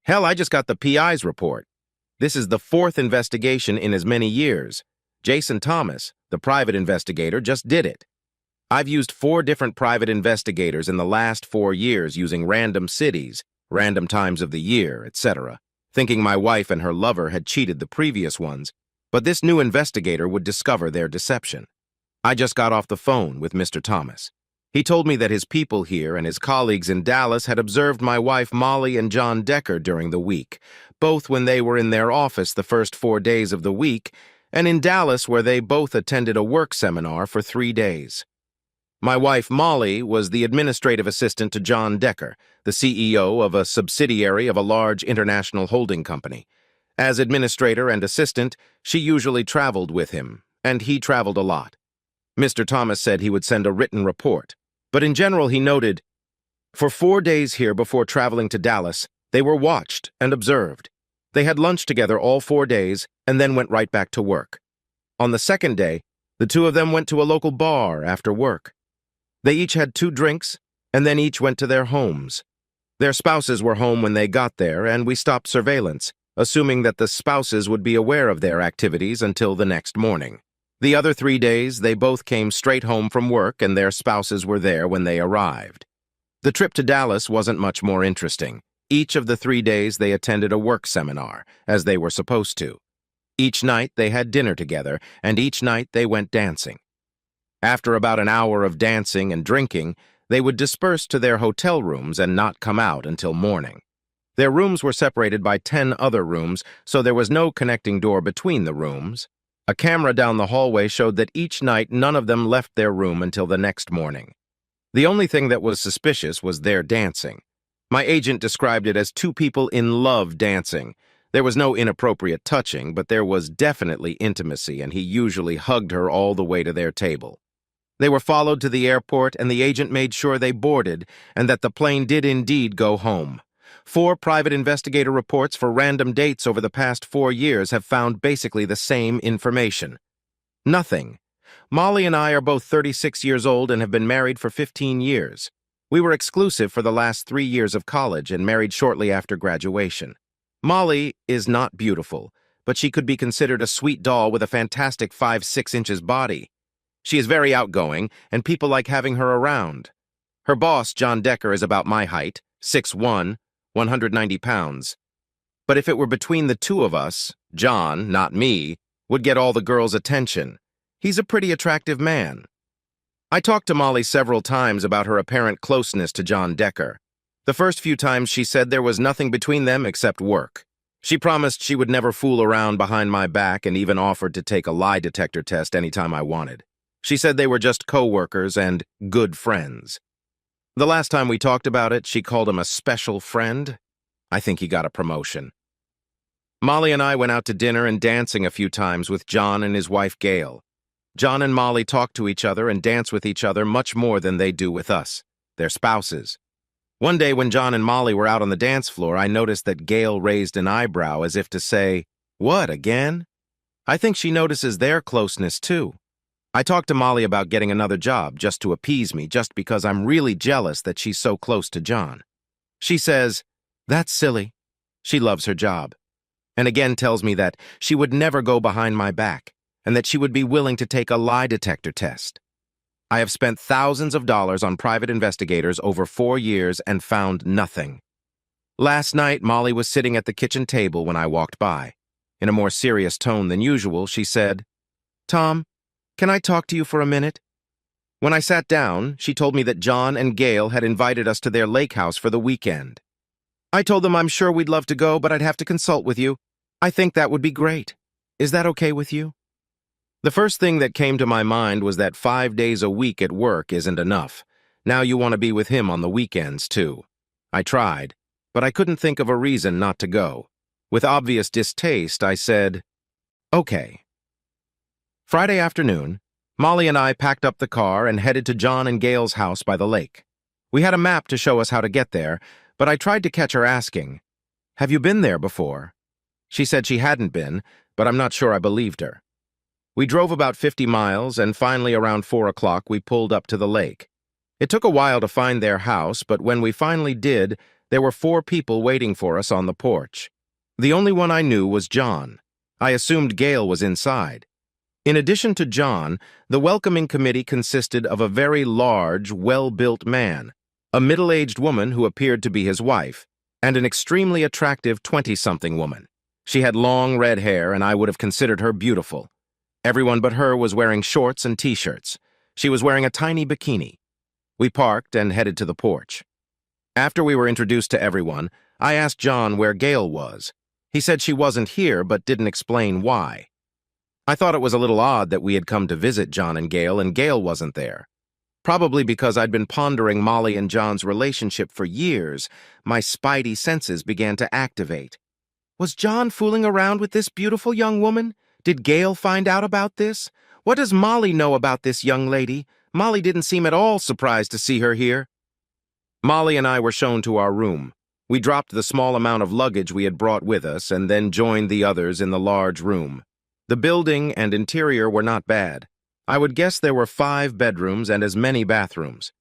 Hell, I just got the PI's report. This is the fourth investigation in as many years. Jason Thomas, the private investigator, just did it. I've used 4 different private investigators in the last 4 years using random cities, random times of the year, etc., thinking my wife and her lover had cheated the previous ones, but this new investigator would discover their deception. I just got off the phone with Mr. Thomas. He told me that his people here and his colleagues in Dallas had observed my wife Molly and John Decker during the week, both when they were in their office the first 4 days of the week, and in Dallas where they both attended a work seminar for 3 days. My wife Molly was the administrative assistant to John Decker, the CEO of a subsidiary of a large international holding company. As administrator and assistant, she usually traveled with him, and he traveled a lot. Mr. Thomas said he would send a written report, but in general he noted, for 4 days here before traveling to Dallas, they were watched and observed. They had lunch together all 4 days and then went right back to work. On the second day, the two of them went to a local bar after work. They each had 2 drinks, and then each went to their homes. Their spouses were home when they got there, and we stopped surveillance, assuming that the spouses would be aware of their activities until the next morning. The other 3 days, they both came straight home from work, and their spouses were there when they arrived. The trip to Dallas wasn't much more interesting. Each of the 3 days, they attended a work seminar, as they were supposed to. Each night, they had dinner together, and each night, they went dancing. After about an hour of dancing and drinking, they would disperse to their hotel rooms and not come out until morning. Their rooms were separated by 10 other rooms, so there was no connecting door between the rooms. A camera down the hallway showed that each night none of them left their room until the next morning. The only thing that was suspicious was their dancing. My agent described it as 2 people in love dancing. There was no inappropriate touching, but there was definitely intimacy, and he usually hugged her all the way to their table. They were followed to the airport, and the agent made sure they boarded and that the plane did indeed go home. 4 private investigator reports for random dates over the past 4 years have found basically the same information. Nothing. Molly and I are both 36 years old and have been married for 15 years. We were exclusive for the last 3 years of college and married shortly after graduation. Molly is not beautiful, but she could be considered a sweet doll with a fantastic 5'6" inches body. She is very outgoing, and people like having her around. Her boss, John Decker, is about my height, 6'1", 190 pounds. But if it were between the 2 of us, John, not me, would get all the girls' attention. He's a pretty attractive man. I talked to Molly several times about her apparent closeness to John Decker. The first few times she said there was nothing between them except work. She promised she would never fool around behind my back and even offered to take a lie detector test anytime I wanted. She said they were just co-workers and good friends. The last time we talked about it, she called him a special friend. I think he got a promotion. Molly and I went out to dinner and dancing a few times with John and his wife Gail. John and Molly talk to each other and dance with each other much more than they do with us, their spouses. One day when John and Molly were out on the dance floor, I noticed that Gail raised an eyebrow as if to say, "What, again?" I think she notices their closeness too. I talked to Molly about getting another job just to appease me, just because I'm really jealous that she's so close to John. She says, "That's silly." She loves her job. And again tells me that she would never go behind my back, and that she would be willing to take a lie detector test. I have spent thousands of dollars on private investigators over 4 years and found nothing. Last night, Molly was sitting at the kitchen table when I walked by. In a more serious tone than usual, she said, "Tom, can I talk to you for a minute?" When I sat down, she told me that John and Gail had invited us to their lake house for the weekend. I told them I'm sure we'd love to go, but I'd have to consult with you. I think that would be great. Is that okay with you? The first thing that came to my mind was that 5 days a week at work isn't enough. Now you want to be with him on the weekends, too. I tried, but I couldn't think of a reason not to go. With obvious distaste, I said, "Okay." Friday afternoon, Molly and I packed up the car and headed to John and Gail's house by the lake. We had a map to show us how to get there, but I tried to catch her asking, "Have you been there before?" She said she hadn't been, but I'm not sure I believed her. We drove about 50 miles, and finally around 4 o'clock we pulled up to the lake. It took a while to find their house, but when we finally did, There were 4 people waiting for us on the porch. The only one I knew was John. I assumed Gail was inside. In addition to John, the welcoming committee consisted of a very large, well-built man, a middle-aged woman who appeared to be his wife, and an extremely attractive 20-something woman. She had long red hair, and I would have considered her beautiful. Everyone but her was wearing shorts and t-shirts. She was wearing a tiny bikini. We parked and headed to the porch. After we were introduced to everyone, I asked John where Gail was. He said she wasn't here, but didn't explain why. I thought it was a little odd that we had come to visit John and Gail wasn't there. Probably because I'd been pondering Molly and John's relationship for years, my spidey senses began to activate. Was John fooling around with this beautiful young woman? Did Gail find out about this? What does Molly know about this young lady? Molly didn't seem at all surprised to see her here. Molly and I were shown to our room. We dropped the small amount of luggage we had brought with us and then joined the others in the large room. The building and interior were not bad. I would guess there were 5 bedrooms and as many bathrooms.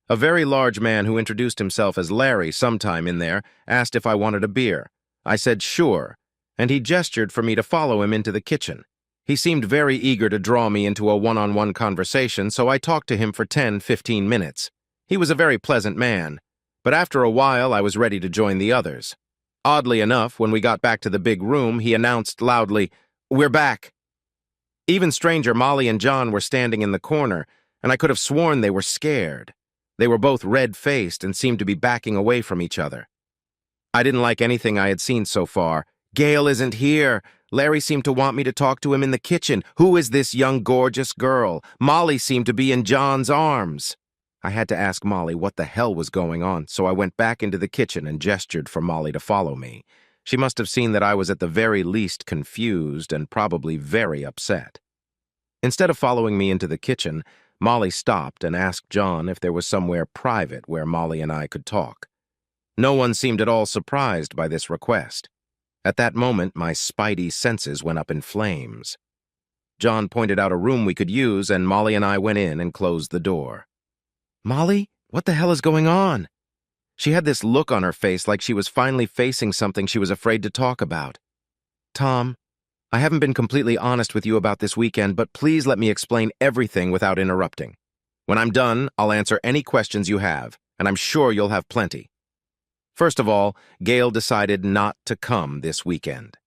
A very large man who introduced himself as Larry sometime in there asked if I wanted a beer. I said sure, and he gestured for me to follow him into the kitchen. He seemed very eager to draw me into a one-on-one conversation, so I talked to him for 10-15 minutes. He was a very pleasant man, but after a while I was ready to join the others. Oddly enough, when we got back to the big room, he announced loudly, "We're back." Even stranger, Molly and John were standing in the corner, and I could have sworn they were scared. They were both red-faced and seemed to be backing away from each other. I didn't like anything I had seen so far. Gail isn't here. Larry seemed to want me to talk to him in the kitchen. Who is this young, gorgeous girl? Molly seemed to be in John's arms. I had to ask Molly what the hell was going on, so I went back into the kitchen and gestured for Molly to follow me. She must have seen that I was at the very least confused and probably very upset. Instead of following me into the kitchen, Molly stopped and asked John if there was somewhere private where Molly and I could talk. No one seemed at all surprised by this request. At that moment, my spidey senses went up in flames. John pointed out a room we could use, and Molly and I went in and closed the door. "Molly, what the hell is going on?" She had this look on her face like she was finally facing something she was afraid to talk about. "Tom, I haven't been completely honest with you about this weekend, but please let me explain everything without interrupting. When I'm done, I'll answer any questions you have, and I'm sure you'll have plenty. First of all, Gail decided not to come this weekend.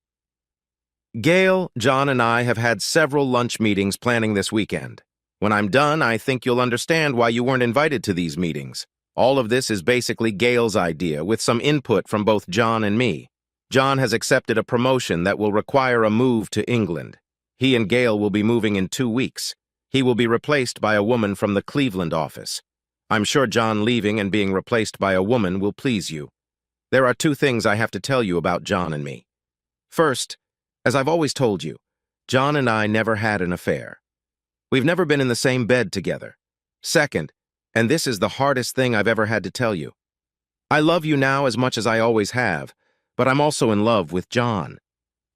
Gail, John, and I have had several lunch meetings planning this weekend. When I'm done, I think you'll understand why you weren't invited to these meetings. All of this is basically Gail's idea, with some input from both John and me. John has accepted a promotion that will require a move to England. He and Gail will be moving in 2 weeks. He will be replaced by a woman from the Cleveland office. I'm sure John leaving and being replaced by a woman will please you. There are 2 things I have to tell you about John and me. First, as I've always told you, John and I never had an affair. We've never been in the same bed together. Second, and this is the hardest thing I've ever had to tell you, I love you now as much as I always have, but I'm also in love with John.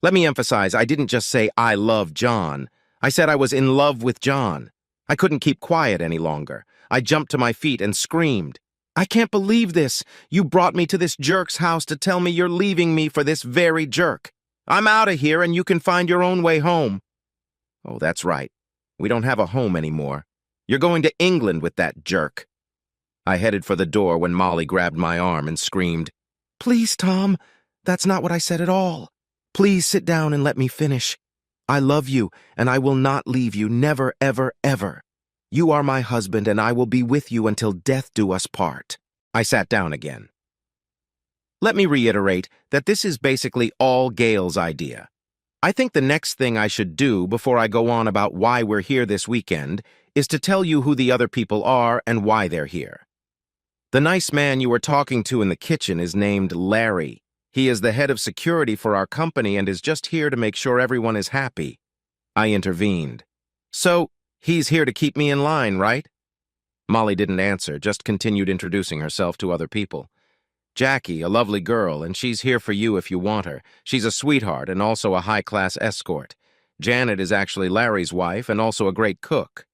Let me emphasize, I didn't just say I love John. I said I was in love with John. I couldn't keep quiet any longer. I jumped to my feet and screamed. "I can't believe this. You brought me to this jerk's house to tell me you're leaving me for this very jerk. I'm out of here and you can find your own way home." "Oh, that's right. We don't have a home anymore. You're going to England with that jerk." I headed for the door when Molly grabbed my arm and screamed, "Please, Tom, that's not what I said at all. Please sit down and let me finish. I love you, and I will not leave you, never, ever, ever. You are my husband, and I will be with you until death do us part." I sat down again. Let me reiterate that this is basically all Gail's idea. I think the next thing I should do before I go on about why we're here this weekend is to tell you who the other people are and why they're here. The nice man you were talking to in the kitchen is named Larry. He is the head of security for our company and is just here to make sure everyone is happy. I intervened. "So, he's here to keep me in line, right?" Molly didn't answer, just continued introducing herself to other people. "Jackie, a lovely girl, and she's here for you if you want her. She's a sweetheart and also a high-class escort. Janet is actually Larry's wife and also a great cook."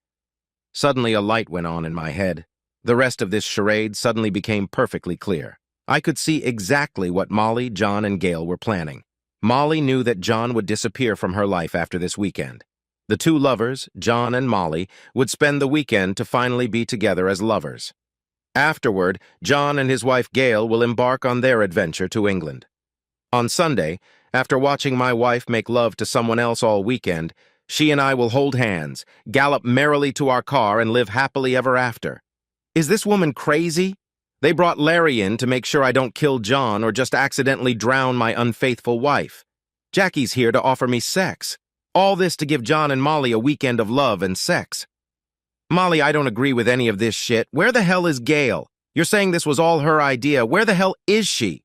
Suddenly a light went on in my head. The rest of this charade suddenly became perfectly clear. I could see exactly what Molly, John, and Gail were planning. Molly knew that John would disappear from her life after this weekend. The two lovers, John and Molly, would spend the weekend to finally be together as lovers. Afterward, John and his wife Gail will embark on their adventure to England. On Sunday, after watching my wife make love to someone else all weekend, she and I will hold hands, gallop merrily to our car, and live happily ever after. Is this woman crazy? They brought Larry in to make sure I don't kill John or just accidentally drown my unfaithful wife. Jackie's here to offer me sex. All this to give John and Molly a weekend of love and sex. Molly, I don't agree with any of this shit. Where the hell is Gail? You're saying this was all her idea. Where the hell is she?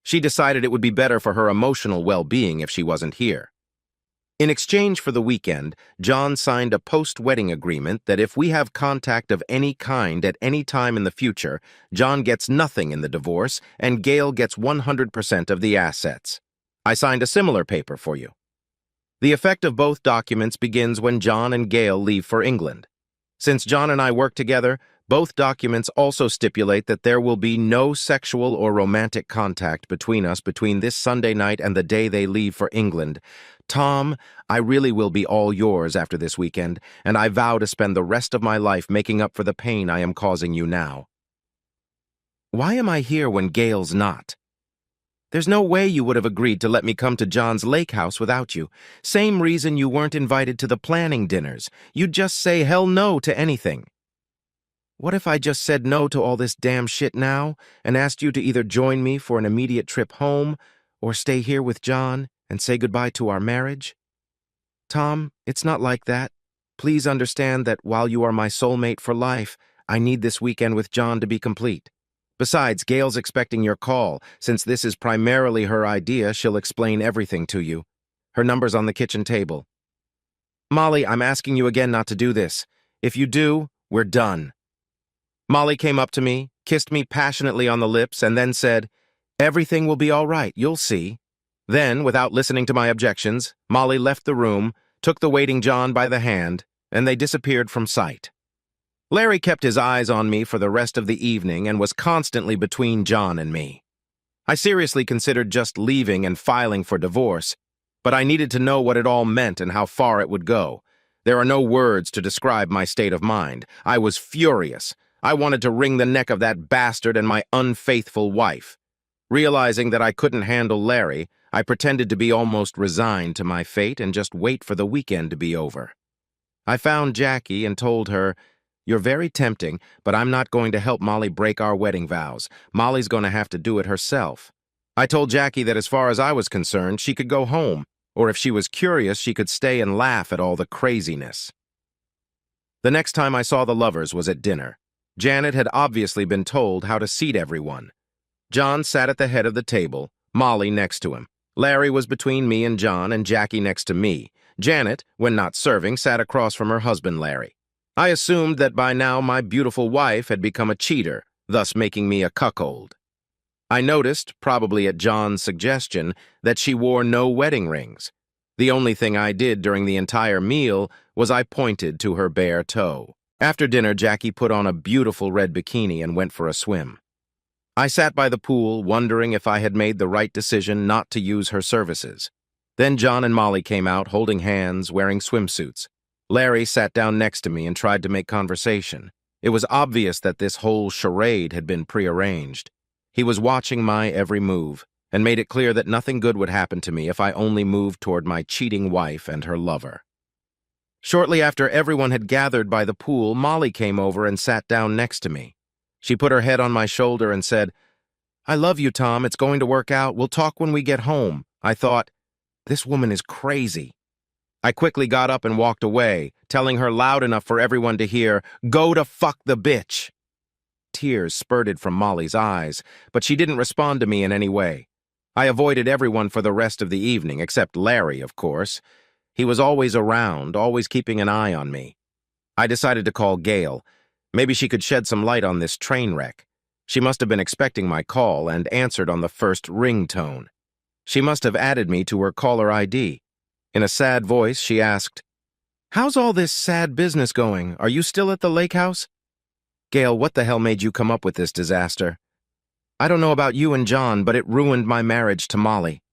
She decided it would be better for her emotional well-being if she wasn't here. In exchange for the weekend, John signed a post-wedding agreement that if we have contact of any kind at any time in the future, John gets nothing in the divorce and Gail gets 100% of the assets. I signed a similar paper for you. The effect of both documents begins when John and Gail leave for England. Since John and I work together, both documents also stipulate that there will be no sexual or romantic contact between us between this Sunday night and the day they leave for England. Tom, I really will be all yours after this weekend, and I vow to spend the rest of my life making up for the pain I am causing you now. Why am I here when Gail's not? There's no way you would have agreed to let me come to John's lake house without you. Same reason you weren't invited to the planning dinners. You'd just say hell no to anything. What if I just said no to all this damn shit now and asked you to either join me for an immediate trip home or stay here with John and say goodbye to our marriage? Tom, it's not like that. Please understand that while you are my soulmate for life, I need this weekend with John to be complete. Besides, Gail's expecting your call. Since this is primarily her idea, she'll explain everything to you. Her number's on the kitchen table. Molly, I'm asking you again not to do this. If you do, we're done. Molly came up to me, kissed me passionately on the lips, and then said, "Everything will be all right, you'll see." Then, without listening to my objections, Molly left the room, took the waiting John by the hand, and they disappeared from sight. Larry kept his eyes on me for the rest of the evening and was constantly between John and me. I seriously considered just leaving and filing for divorce, but I needed to know what it all meant and how far it would go. There are no words to describe my state of mind. I was furious. I wanted to wring the neck of that bastard and my unfaithful wife. Realizing that I couldn't handle Larry, I pretended to be almost resigned to my fate and just wait for the weekend to be over. I found Jackie and told her, "You're very tempting, but I'm not going to help Molly break our wedding vows. Molly's going to have to do it herself." I told Jackie that as far as I was concerned, she could go home, or if she was curious, she could stay and laugh at all the craziness. The next time I saw the lovers was at dinner. Janet had obviously been told how to seat everyone. John sat at the head of the table, Molly next to him. Larry was between me and John, and Jackie next to me. Janet, when not serving, sat across from her husband, Larry. I assumed that by now my beautiful wife had become a cheater, thus making me a cuckold. I noticed, probably at John's suggestion, that she wore no wedding rings. The only thing I did during the entire meal was I pointed to her bare toe. After dinner, Jackie put on a beautiful red bikini and went for a swim. I sat by the pool, wondering if I had made the right decision not to use her services. Then John and Molly came out, holding hands, wearing swimsuits. Larry sat down next to me and tried to make conversation. It was obvious that this whole charade had been prearranged. He was watching my every move and made it clear that nothing good would happen to me if I only moved toward my cheating wife and her lover. Shortly after everyone had gathered by the pool, Molly came over and sat down next to me. She put her head on my shoulder and said, "I love you, Tom. It's going to work out. We'll talk when we get home." I thought, this woman is crazy. I quickly got up and walked away, telling her loud enough for everyone to hear, "Go to fuck the bitch." Tears spurted from Molly's eyes, but she didn't respond to me in any way. I avoided everyone for the rest of the evening, except Larry, of course. He was always around, always keeping an eye on me. I decided to call Gail. Maybe she could shed some light on this train wreck. She must have been expecting my call and answered on the first ringtone. She must have added me to her caller ID. In a sad voice, she asked, "How's all this sad business going? Are you still at the lake house?" "Gail, what the hell made you come up with this disaster?" I don't know about you and John, but it ruined my marriage to Molly.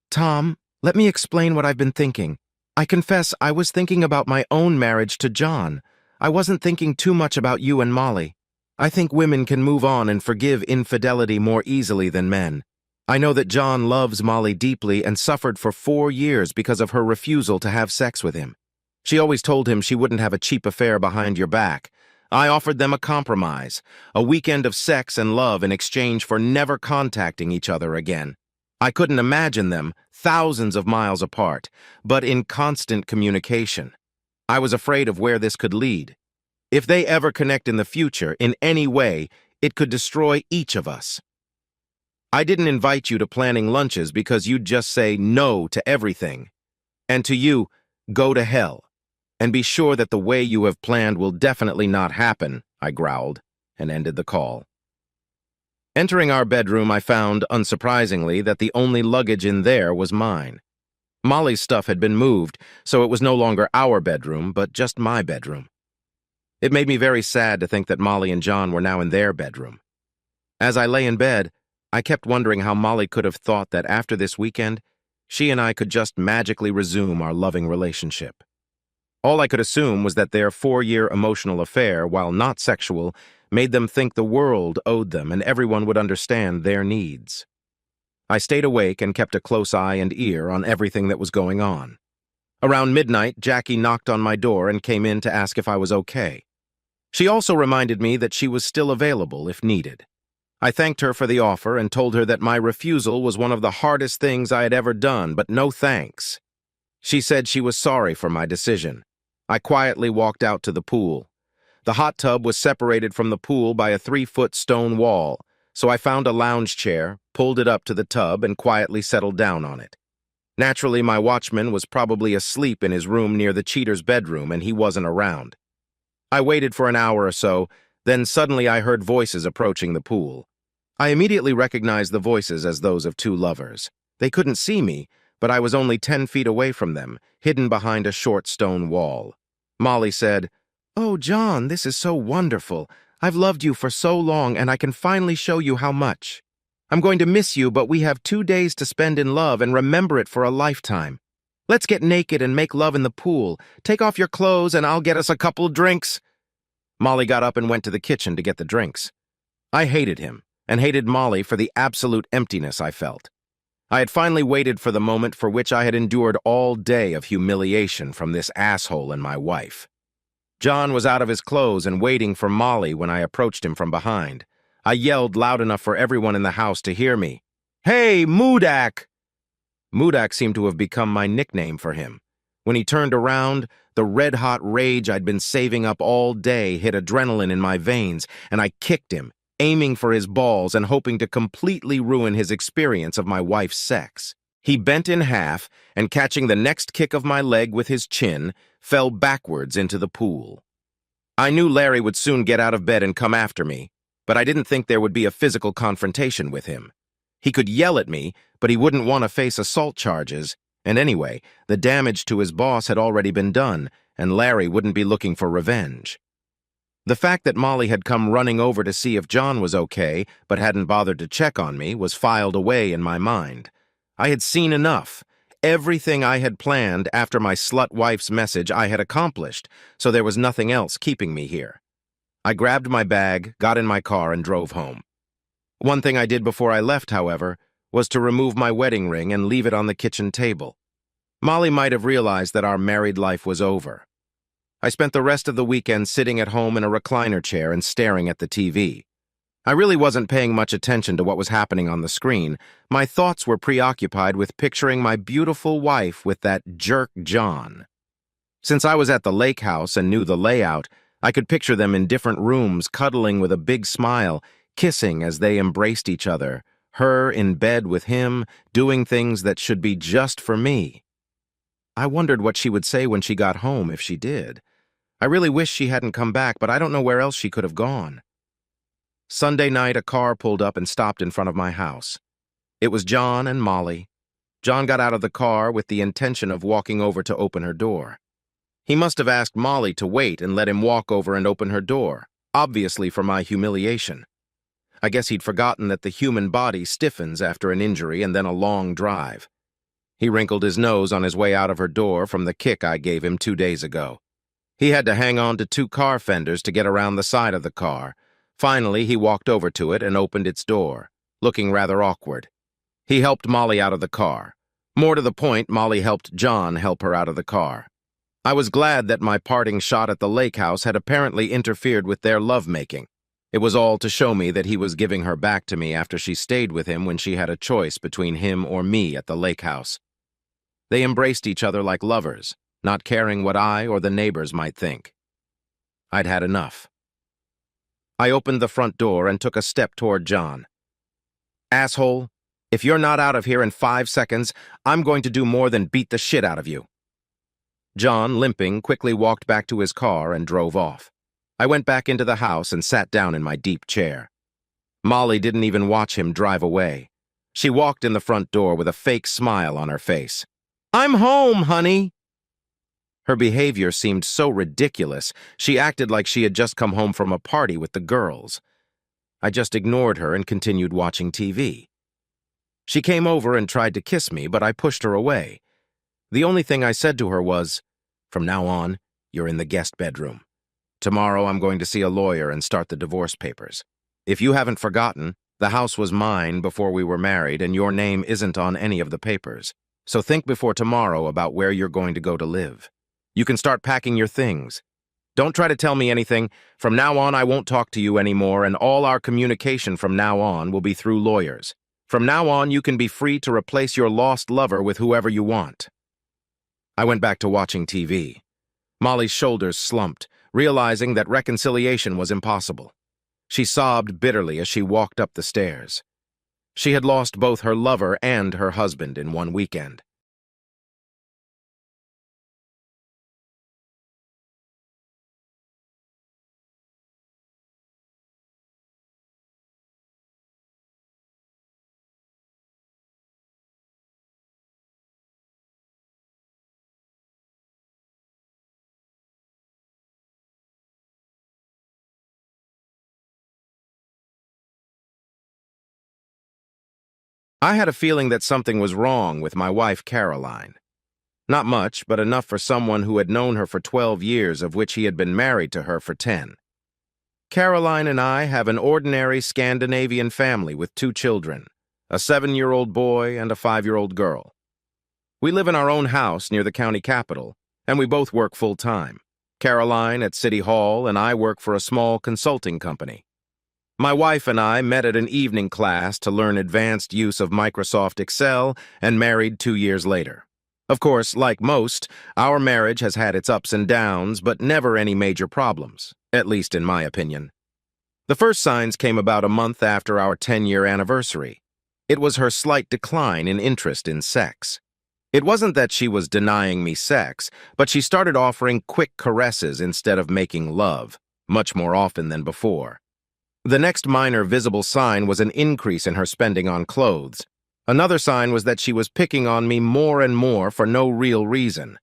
Tom, let me explain what I've been thinking. I confess I was thinking about my own marriage to John. I wasn't thinking too much about you and Molly. I think women can move on and forgive infidelity more easily than men. I know that John loves Molly deeply and suffered for 4 years because of her refusal to have sex with him. She always told him she wouldn't have a cheap affair behind your back. I offered them a compromise, a weekend of sex and love in exchange for never contacting each other again. I couldn't imagine them, thousands of miles apart, but in constant communication. I was afraid of where this could lead. If they ever connect in the future, in any way, it could destroy each of us. I didn't invite you to planning lunches because you'd just say no to everything. And to you, go to hell. And be sure that the way you have planned will definitely not happen, I growled, and ended the call. Entering our bedroom, I found, unsurprisingly, that the only luggage in there was mine. Molly's stuff had been moved, so it was no longer our bedroom, but just my bedroom. It made me very sad to think that Molly and John were now in their bedroom. As I lay in bed, I kept wondering how Molly could have thought that after this weekend, she and I could just magically resume our loving relationship. All I could assume was that their 4-year emotional affair, while not sexual, made them think the world owed them and everyone would understand their needs. I stayed awake and kept a close eye and ear on everything that was going on. Around midnight, Jackie knocked on my door and came in to ask if I was okay. She also reminded me that she was still available if needed. I thanked her for the offer and told her that my refusal was one of the hardest things I had ever done, but no thanks. She said she was sorry for my decision. I quietly walked out to the pool. The hot tub was separated from the pool by a 3-foot stone wall, so I found a lounge chair, pulled it up to the tub, and quietly settled down on it. Naturally, my watchman was probably asleep in his room near the cheater's bedroom, and he wasn't around. I waited for an hour or so, then suddenly I heard voices approaching the pool. I immediately recognized the voices as those of 2 lovers. They couldn't see me, but I was only 10 feet away from them, hidden behind a short stone wall. Molly said, "Oh, John, this is so wonderful. I've loved you for so long, and I can finally show you how much. I'm going to miss you, but we have 2 days to spend in love and remember it for a lifetime. Let's get naked and make love in the pool. Take off your clothes and I'll get us a couple drinks." Molly got up and went to the kitchen to get the drinks. I hated him, and hated Molly for the absolute emptiness I felt. I had finally waited for the moment for which I had endured all day of humiliation from this asshole and my wife. John was out of his clothes and waiting for Molly when I approached him from behind. I yelled loud enough for everyone in the house to hear me. "Hey, Moodak!" Moodak seemed to have become my nickname for him. When he turned around, the red-hot rage I'd been saving up all day hit adrenaline in my veins, and I kicked him, aiming for his balls and hoping to completely ruin his experience of my wife's sex. He bent in half, and catching the next kick of my leg with his chin, fell backwards into the pool. I knew Larry would soon get out of bed and come after me, but I didn't think there would be a physical confrontation with him. He could yell at me, but he wouldn't want to face assault charges, and anyway, the damage to his boss had already been done, and Larry wouldn't be looking for revenge. The fact that Molly had come running over to see if John was okay, but hadn't bothered to check on me, was filed away in my mind. I had seen enough. Everything I had planned after my slut wife's message I had accomplished, so there was nothing else keeping me here. I grabbed my bag, got in my car, and drove home. One thing I did before I left, however, was to remove my wedding ring and leave it on the kitchen table. Molly might have realized that our married life was over. I spent the rest of the weekend sitting at home in a recliner chair and staring at the TV. I really wasn't paying much attention to what was happening on the screen. My thoughts were preoccupied with picturing my beautiful wife with that jerk John. Since I was at the lake house and knew the layout, I could picture them in different rooms, cuddling with a big smile, kissing as they embraced each other, her in bed with him, doing things that should be just for me. I wondered what she would say when she got home, if she did. I really wish she hadn't come back, but I don't know where else she could have gone. Sunday night, a car pulled up and stopped in front of my house. It was John and Molly. John got out of the car with the intention of walking over to open her door. He must have asked Molly to wait and let him walk over and open her door, obviously for my humiliation. I guess he'd forgotten that the human body stiffens after an injury and then a long drive. He wrinkled his nose on his way out of her door from the kick I gave him 2 days ago. He had to hang on to 2 car fenders to get around the side of the car. Finally, he walked over to it and opened its door, looking rather awkward. He helped Molly out of the car. More to the point, Molly helped John help her out of the car. I was glad that my parting shot at the lake house had apparently interfered with their lovemaking. It was all to show me that he was giving her back to me after she stayed with him when she had a choice between him or me at the lake house. They embraced each other like lovers, not caring what I or the neighbors might think. I'd had enough. I opened the front door and took a step toward John. "Asshole, if you're not out of here in 5 seconds, I'm going to do more than beat the shit out of you." John, limping, quickly walked back to his car and drove off. I went back into the house and sat down in my deep chair. Molly didn't even watch him drive away. She walked in the front door with a fake smile on her face. "I'm home, honey." Her behavior seemed so ridiculous, she acted like she had just come home from a party with the girls. I just ignored her and continued watching TV. She came over and tried to kiss me, but I pushed her away. The only thing I said to her was, "From now on, you're in the guest bedroom. Tomorrow I'm going to see a lawyer and start the divorce papers. If you haven't forgotten, the house was mine before we were married and your name isn't on any of the papers. So think before tomorrow about where you're going to go to live. You can start packing your things. Don't try to tell me anything. From now on, I won't talk to you anymore, and all our communication from now on will be through lawyers. From now on, you can be free to replace your lost lover with whoever you want." I went back to watching TV. Molly's shoulders slumped, realizing that reconciliation was impossible. She sobbed bitterly as she walked up the stairs. She had lost both her lover and her husband in one weekend. I had a feeling that something was wrong with my wife, Caroline. Not much, but enough for someone who had known her for 12 years, of which he had been married to her for 10. Caroline and I have an ordinary Scandinavian family with 2 children, a 7-year-old boy and a 5-year-old girl. We live in our own house near the county capital, and we both work full-time. Caroline at City Hall, and I work for a small consulting company. My wife and I met at an evening class to learn advanced use of Microsoft Excel and married 2 years later. Of course, like most, our marriage has had its ups and downs, but never any major problems, at least in my opinion. The first signs came about a month after our 10-year anniversary. It was her slight decline in interest in sex. It wasn't that she was denying me sex, but she started offering quick caresses instead of making love, much more often than before. The next minor visible sign was an increase in her spending on clothes. Another sign was that she was picking on me more and more for no real reason.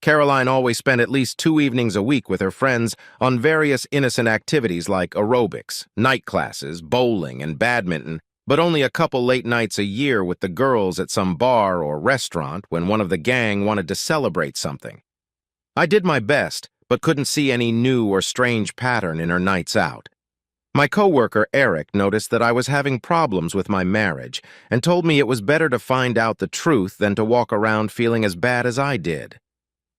Caroline always spent at least 2 evenings a week with her friends on various innocent activities like aerobics, night classes, bowling, and badminton, but only a couple late nights a year with the girls at some bar or restaurant when one of the gang wanted to celebrate something. I did my best, but couldn't see any new or strange pattern in her nights out. My coworker, Eric, noticed that I was having problems with my marriage and told me it was better to find out the truth than to walk around feeling as bad as I did.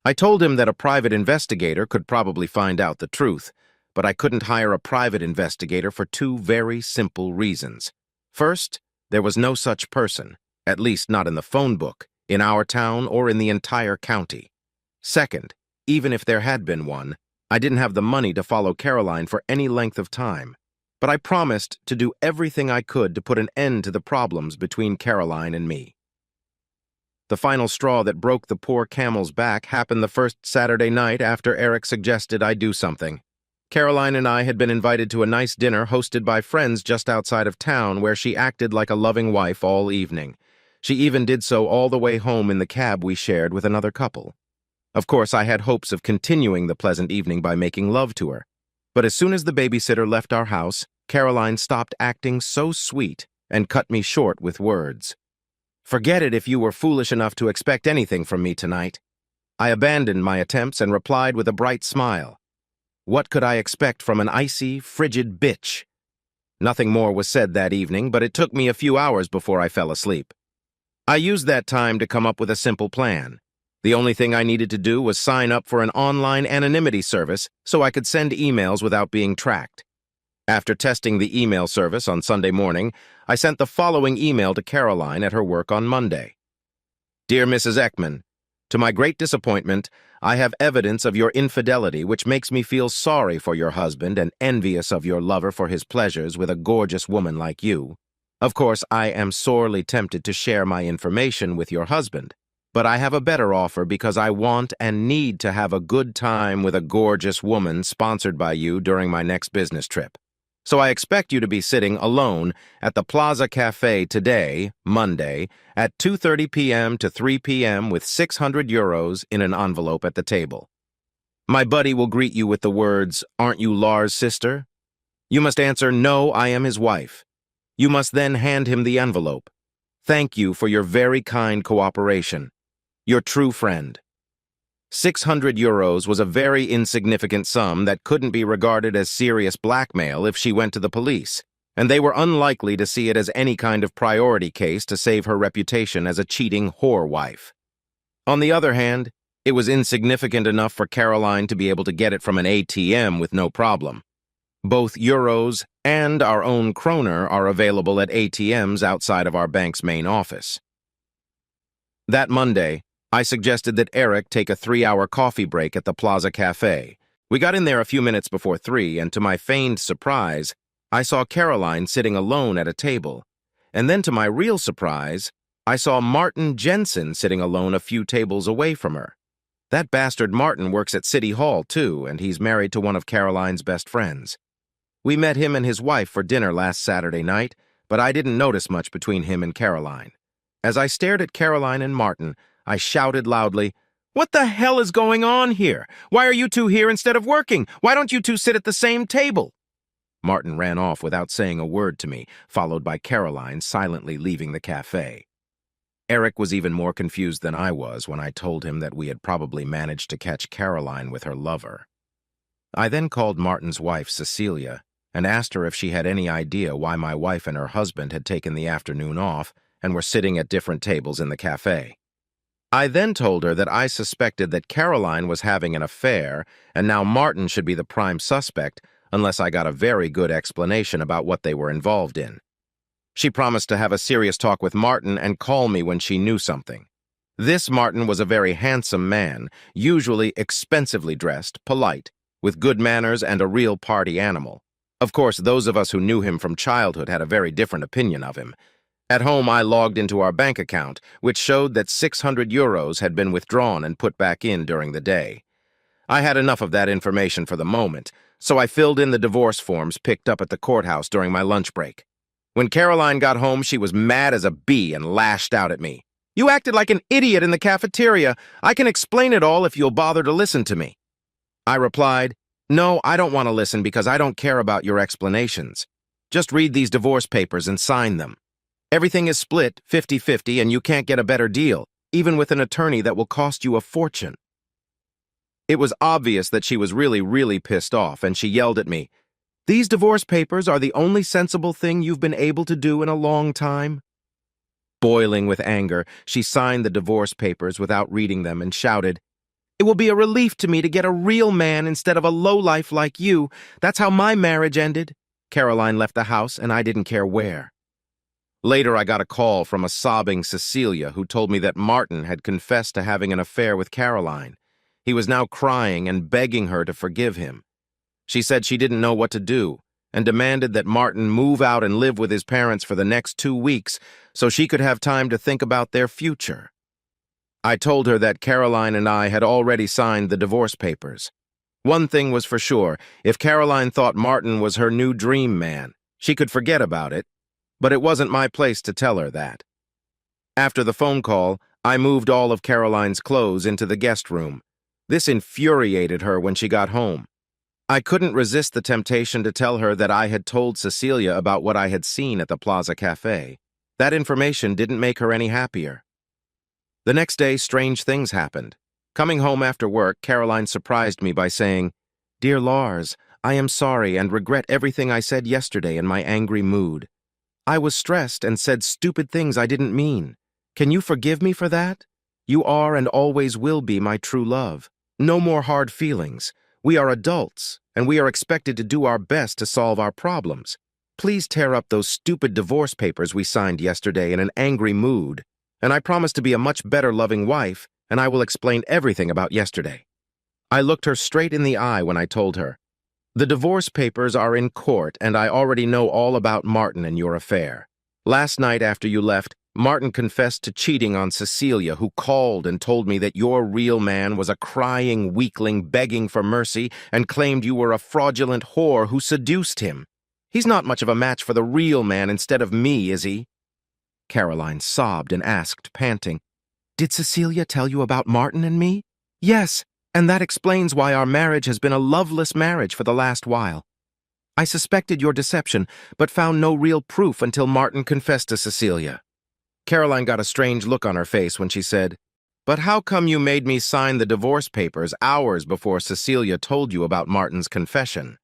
I told him that a private investigator could probably find out the truth, but I couldn't hire a private investigator for 2 very simple reasons. First, there was no such person, at least not in the phone book, in our town or in the entire county. Second, even if there had been one, I didn't have the money to follow Caroline for any length of time. But I promised to do everything I could to put an end to the problems between Caroline and me. The final straw that broke the poor camel's back happened the first Saturday night after Eric suggested I do something. Caroline and I had been invited to a nice dinner hosted by friends just outside of town where she acted like a loving wife all evening. She even did so all the way home in the cab we shared with another couple. Of course, I had hopes of continuing the pleasant evening by making love to her. But as soon as the babysitter left our house, Caroline stopped acting so sweet and cut me short with words. "Forget it if you were foolish enough to expect anything from me tonight." I abandoned my attempts and replied with a bright smile. What could I expect from an icy, frigid bitch? Nothing more was said that evening, but it took me a few hours before I fell asleep. I used that time to come up with a simple plan. The only thing I needed to do was sign up for an online anonymity service so I could send emails without being tracked. After testing the email service on Sunday morning, I sent the following email to Caroline at her work on Monday. "Dear Mrs. Ekman, to my great disappointment, I have evidence of your infidelity which makes me feel sorry for your husband and envious of your lover for his pleasures with a gorgeous woman like you. Of course, I am sorely tempted to share my information with your husband, but I have a better offer because I want and need to have a good time with a gorgeous woman sponsored by you during my next business trip. So I expect you to be sitting alone at the Plaza Cafe today, Monday, at 2:30 p.m. to 3 p.m. with 600 euros in an envelope at the table. My buddy will greet you with the words, 'Aren't you Lars' sister?' You must answer, 'No, I am his wife.' You must then hand him the envelope. Thank you for your very kind cooperation. Your true friend." 600 euros was a very insignificant sum that couldn't be regarded as serious blackmail if she went to the police, and they were unlikely to see it as any kind of priority case to save her reputation as a cheating whore wife. On the other hand, it was insignificant enough for Caroline to be able to get it from an ATM with no problem. Both euros and our own kroner are available at ATMs outside of our bank's main office. That Monday, I suggested that Eric take a 3-hour coffee break at the Plaza Cafe. We got in there a few minutes before 3, and to my feigned surprise, I saw Caroline sitting alone at a table. And then to my real surprise, I saw Martin Jensen sitting alone a few tables away from her. That bastard Martin works at City Hall, too, and he's married to one of Caroline's best friends. We met him and his wife for dinner last Saturday night, but I didn't notice much between him and Caroline. As I stared at Caroline and Martin, I shouted loudly, "What the hell is going on here? Why are you two here instead of working? Why don't you two sit at the same table?" Martin ran off without saying a word to me, followed by Caroline silently leaving the cafe. Eric was even more confused than I was when I told him that we had probably managed to catch Caroline with her lover. I then called Martin's wife, Cecilia, and asked her if she had any idea why my wife and her husband had taken the afternoon off and were sitting at different tables in the cafe. I then told her that I suspected that Caroline was having an affair, and now Martin should be the prime suspect unless I got a very good explanation about what they were involved in. She promised to have a serious talk with Martin and call me when she knew something. This Martin was a very handsome man, usually expensively dressed, polite, with good manners and a real party animal. Of course, those of us who knew him from childhood had a very different opinion of him. At home, I logged into our bank account, which showed that 600 euros had been withdrawn and put back in during the day. I had enough of that information for the moment, so I filled in the divorce forms picked up at the courthouse during my lunch break. When Caroline got home, she was mad as a bee and lashed out at me. "You acted like an idiot in the cafeteria. I can explain it all if you'll bother to listen to me." I replied, "No, I don't want to listen because I don't care about your explanations. Just read these divorce papers and sign them. Everything is split 50-50 and you can't get a better deal, even with an attorney that will cost you a fortune." It was obvious that she was really pissed off, and she yelled at me, "These divorce papers are the only sensible thing you've been able to do in a long time?" Boiling with anger, she signed the divorce papers without reading them and shouted, "It will be a relief to me to get a real man instead of a lowlife like you. That's how my marriage ended." Caroline left the house, and I didn't care where. Later, I got a call from a sobbing Cecilia who told me that Martin had confessed to having an affair with Caroline. He was now crying and begging her to forgive him. She said she didn't know what to do and demanded that Martin move out and live with his parents for the next 2 weeks so she could have time to think about their future. I told her that Caroline and I had already signed the divorce papers. One thing was for sure, if Caroline thought Martin was her new dream man, she could forget about it, but it wasn't my place to tell her that. After the phone call, I moved all of Caroline's clothes into the guest room. This infuriated her when she got home. I couldn't resist the temptation to tell her that I had told Cecilia about what I had seen at the Plaza Cafe. That information didn't make her any happier. The next day, strange things happened. Coming home after work, Caroline surprised me by saying, "Dear Lars, I am sorry and regret everything I said yesterday in my angry mood. I was stressed and said stupid things I didn't mean. Can you forgive me for that? You are and always will be my true love. No more hard feelings. We are adults, and we are expected to do our best to solve our problems. Please tear up those stupid divorce papers we signed yesterday in an angry mood, and I promise to be a much better loving wife, and I will explain everything about yesterday." I looked her straight in the eye when I told her, "The divorce papers are in court, and I already know all about Martin and your affair. Last night after you left, Martin confessed to cheating on Cecilia, who called and told me that your real man was a crying weakling begging for mercy and claimed you were a fraudulent whore who seduced him. He's not much of a match for the real man instead of me, is he?" Caroline sobbed and asked, panting, "Did Cecilia tell you about Martin and me?" "Yes, and that explains why our marriage has been a loveless marriage for the last while. I suspected your deception, but found no real proof until Martin confessed to Cecilia." Caroline got a strange look on her face when she said, "But how come you made me sign the divorce papers hours before Cecilia told you about Martin's confession?"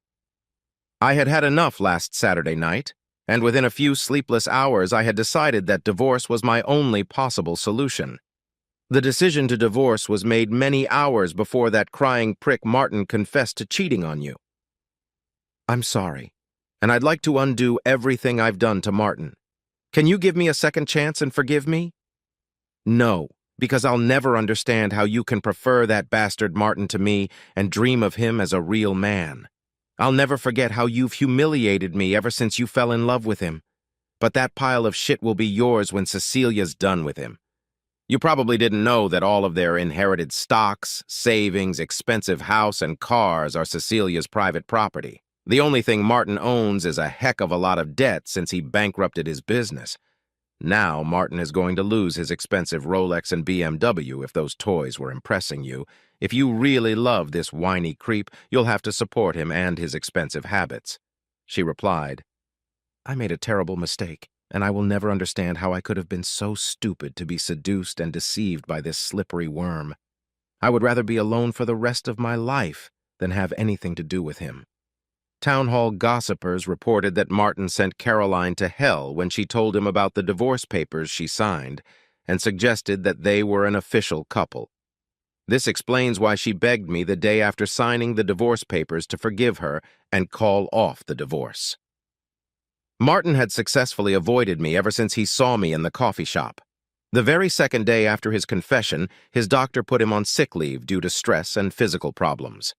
I had had enough last Saturday night, and within a few sleepless hours I had decided that divorce was my only possible solution. The decision to divorce was made many hours before that crying prick Martin confessed to cheating on you. I'm sorry, and I'd like to undo everything I've done to Martin. Can you give me a second chance and forgive me?" "No, because I'll never understand how you can prefer that bastard Martin to me and dream of him as a real man. I'll never forget how you've humiliated me ever since you fell in love with him. But that pile of shit will be yours when Cecilia's done with him. You probably didn't know that all of their inherited stocks, savings, expensive house, and cars are Cecilia's private property. The only thing Martin owns is a heck of a lot of debt since he bankrupted his business. Now Martin is going to lose his expensive Rolex and BMW if those toys were impressing you. If you really love this whiny creep, you'll have to support him and his expensive habits." She replied, "I made a terrible mistake, and I will never understand how I could have been so stupid to be seduced and deceived by this slippery worm. I would rather be alone for the rest of my life than have anything to do with him." Town hall gossipers reported that Martin sent Caroline to hell when she told him about the divorce papers she signed and suggested that they were an official couple. This explains why she begged me the day after signing the divorce papers to forgive her and call off the divorce. Martin had successfully avoided me ever since he saw me in the coffee shop. The very second day after his confession, his doctor put him on sick leave due to stress and physical problems.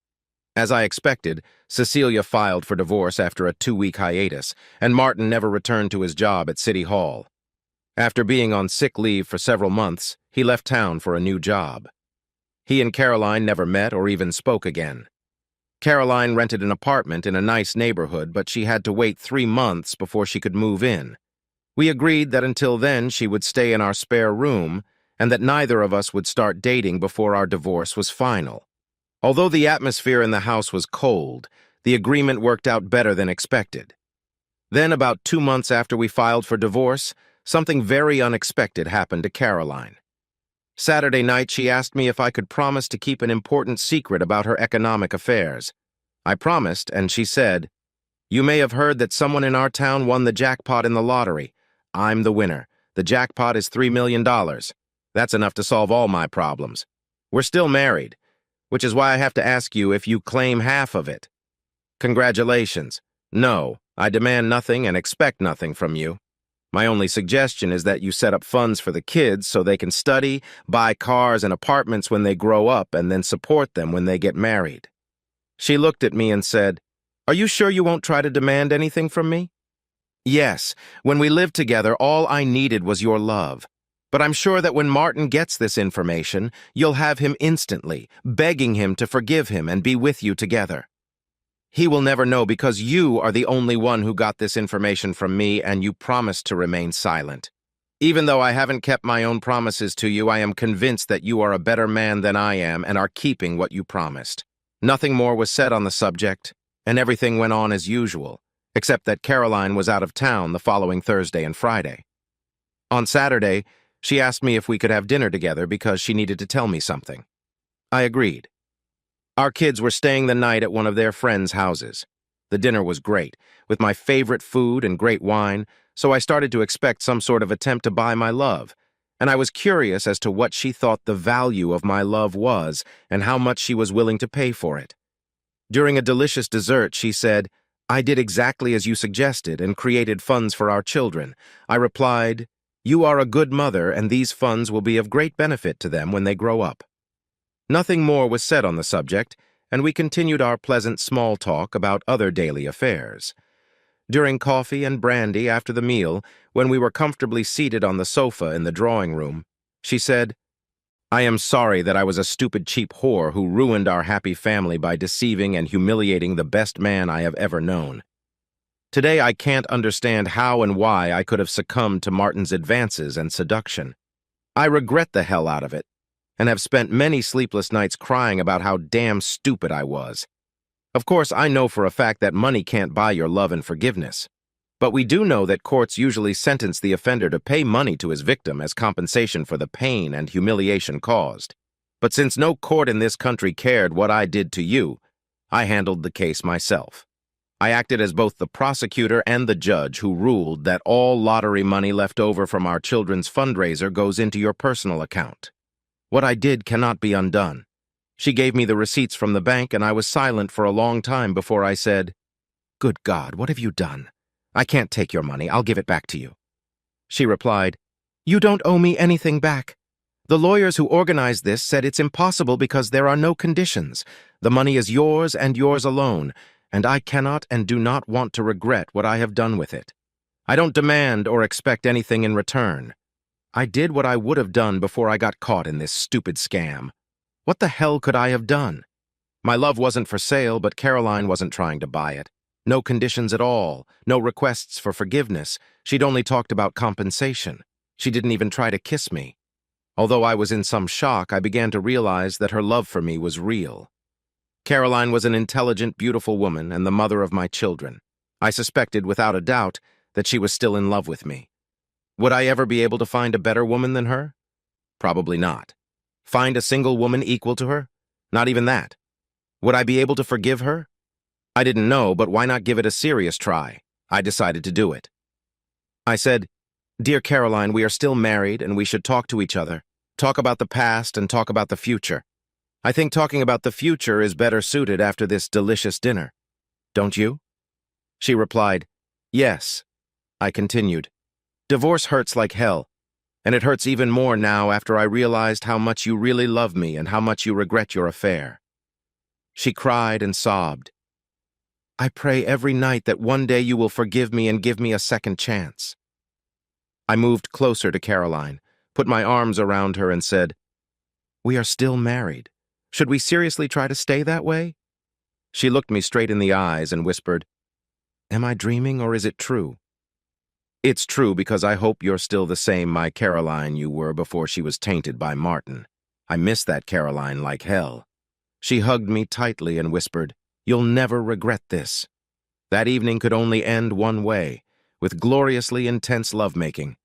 As I expected, Cecilia filed for divorce after a 2-week hiatus, and Martin never returned to his job at City Hall. After being on sick leave for several months, he left town for a new job. He and Caroline never met or even spoke again. Caroline rented an apartment in a nice neighborhood, but she had to wait 3 months before she could move in. We agreed that until then she would stay in our spare room, and that neither of us would start dating before our divorce was final. Although the atmosphere in the house was cold, the agreement worked out better than expected. Then, about 2 months after we filed for divorce, something very unexpected happened to Caroline. Saturday night, she asked me if I could promise to keep an important secret about her economic affairs. I promised, and she said, "You may have heard that someone in our town won the jackpot in the lottery. I'm the winner. The jackpot is $3 million. That's enough to solve all my problems. We're still married, which is why I have to ask you if you claim half of it." "Congratulations. No, I demand nothing and expect nothing from you. My only suggestion is that you set up funds for the kids so they can study, buy cars and apartments when they grow up, and then support them when they get married." She looked at me and said, "Are you sure you won't try to demand anything from me?" "Yes, when we lived together, all I needed was your love. But I'm sure that when Martin gets this information, you'll have him instantly, begging him to forgive him and be with you together. He will never know because you are the only one who got this information from me, and you promised to remain silent. Even though I haven't kept my own promises to you, I am convinced that you are a better man than I am and are keeping what you promised." Nothing more was said on the subject, and everything went on as usual, except that Caroline was out of town the following Thursday and Friday. On Saturday, she asked me if we could have dinner together because she needed to tell me something. I agreed. Our kids were staying the night at one of their friends' houses. The dinner was great, with my favorite food and great wine, so I started to expect some sort of attempt to buy my love, and I was curious as to what she thought the value of my love was and how much she was willing to pay for it. During a delicious dessert, she said, "I did exactly as you suggested and created funds for our children." I replied, "You are a good mother, and these funds will be of great benefit to them when they grow up." Nothing more was said on the subject, and we continued our pleasant small talk about other daily affairs. During coffee and brandy after the meal, when we were comfortably seated on the sofa in the drawing room, she said, "I am sorry that I was a stupid cheap whore who ruined our happy family by deceiving and humiliating the best man I have ever known. Today I can't understand how and why I could have succumbed to Martin's advances and seduction. I regret the hell out of it, and have spent many sleepless nights crying about how damn stupid I was. Of course, I know for a fact that money can't buy your love and forgiveness. But we do know that courts usually sentence the offender to pay money to his victim as compensation for the pain and humiliation caused. But since no court in this country cared what I did to you, I handled the case myself. I acted as both the prosecutor and the judge who ruled that all lottery money left over from our children's fundraiser goes into your personal account. What I did cannot be undone. She gave me the receipts from the bank, and I was silent for a long time before I said, "Good God, what have you done? I can't take your money. I'll give it back to you." She replied, "You don't owe me anything back. The lawyers who organized this said it's impossible because there are no conditions. The money is yours and yours alone, and I cannot and do not want to regret what I have done with it. I don't demand or expect anything in return. I did what I would have done before I got caught in this stupid scam. What the hell could I have done? My love wasn't for sale, but Caroline wasn't trying to buy it. No conditions at all, no requests for forgiveness. She'd only talked about compensation. She didn't even try to kiss me. Although I was in some shock, I began to realize that her love for me was real. Caroline was an intelligent, beautiful woman and the mother of my children. I suspected, without a doubt, that she was still in love with me. Would I ever be able to find a better woman than her? Probably not. Find a single woman equal to her? Not even that. Would I be able to forgive her? I didn't know, but why not give it a serious try? I decided to do it. I said, "Dear Caroline, we are still married and we should talk to each other. Talk about the past and talk about the future. I think talking about the future is better suited after this delicious dinner. Don't you?" She replied, "Yes." I continued, "Divorce hurts like hell, and it hurts even more now after I realized how much you really love me and how much you regret your affair." She cried and sobbed. "I pray every night that one day you will forgive me and give me a second chance." I moved closer to Caroline, put my arms around her and said, "We are still married. Should we seriously try to stay that way?" She looked me straight in the eyes and whispered, "Am I dreaming or is it true?" "It's true because I hope you're still the same my Caroline you were before she was tainted by Martin. I miss that Caroline like hell." She hugged me tightly and whispered, "You'll never regret this." That evening could only end one way, with gloriously intense lovemaking.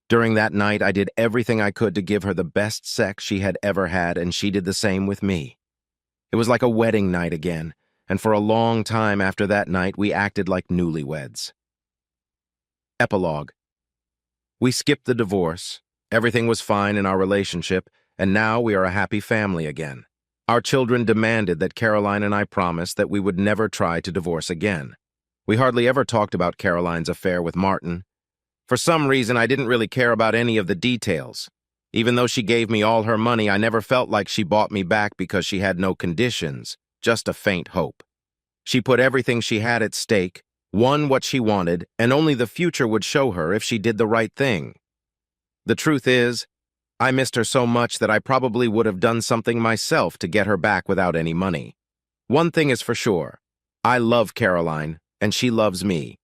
During that night, I did everything I could to give her the best sex she had ever had, and she did the same with me. It was like a wedding night again, and for a long time after that night, we acted like newlyweds. Epilogue. We skipped the divorce. Everything was fine in our relationship, and now we are a happy family again. Our children demanded that Caroline and I promise that we would never try to divorce again. We hardly ever talked about Caroline's affair with Martin. For some reason, I didn't really care about any of the details. Even though she gave me all her money, I never felt like she bought me back because she had no conditions, just a faint hope. She put everything she had at stake, won what she wanted, and only the future would show her if she did the right thing. The truth is, I missed her so much that I probably would have done something myself to get her back without any money. One thing is for sure, I love Caroline, and she loves me.